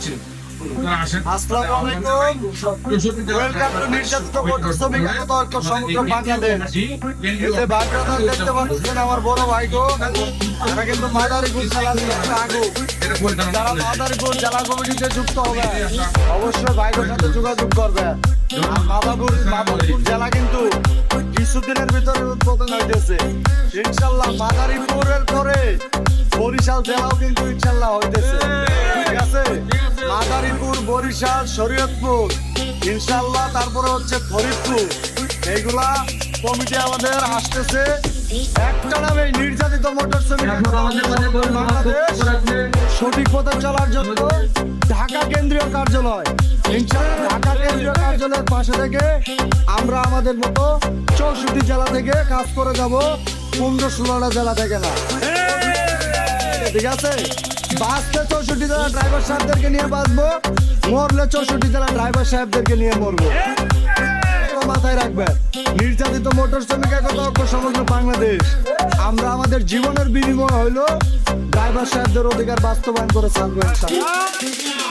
হচ্ছে। আসসালামু আলাইকুম। ওয়েলকাম টু নির্যাতিত মোটর শ্রমিক একতা ঐক্য সংগঠন বাংলাদেশ। এই যে বাগদাদ দেখতে পাচ্ছেন আমার বড় ভাই গো, এরা কিন্তু মাদারীপুর জেলার আগু। যারা মাদারীপুর জেলা কমিটিতে যুক্ত হবে অবশ্যই ভাইগোর সাথে যোগাযোগ করবে। আর মাদারীপুর জেলা কিন্তু কিছুদিনের ভিতরে উদ্বোধন হইতেছে ইনশাল্লাহ। মাদারীপুরের পরে বরিশাল জেলাও কিন্তু ইনশাল্লাহ হইতেছে, ঠিক আছে? মাদারীপুর, বরিশাল, শরীয়তপুর ইনশাল্লাহ, তারপরে হচ্ছে ফরিদপুর, এইগুলা কমিটি আমাদের আসতেছে। একটা নামে নির্যাতিত মোটর শ্রমিক বাংলাদেশ সঠিক পথে চলার জন্য ঢাকা কেন্দ্রীয় কার্যালয়, ইনশাল্লাহ ঢাকা কেন্দ্রীয় কার্যালয়ের পাশে থেকে আমরা আমাদের মতো 64 জেলা থেকে কাজ করে যাব, 15-16টা জেলা থেকে না, ঠিক আছে? বাঁচতে 64 জেলা ড্রাইভার সাহেবদেরকে নিয়ে বাঁচবো, মরলে 64 জেলা ড্রাইভার সাহেবদেরকে নিয়ে মরবো। মাথায় রাখবেন, নির্যাতিত মোটর শ্রমিক একতা ঐক্য সমগ্র বাংলাদেশ, আমরা আমাদের জীবনের বিনিময় হইলো ড্রাইভার সাহেবদের অধিকার বাস্তবায়ন করে ছাড়বো ইনশাআল্লাহ।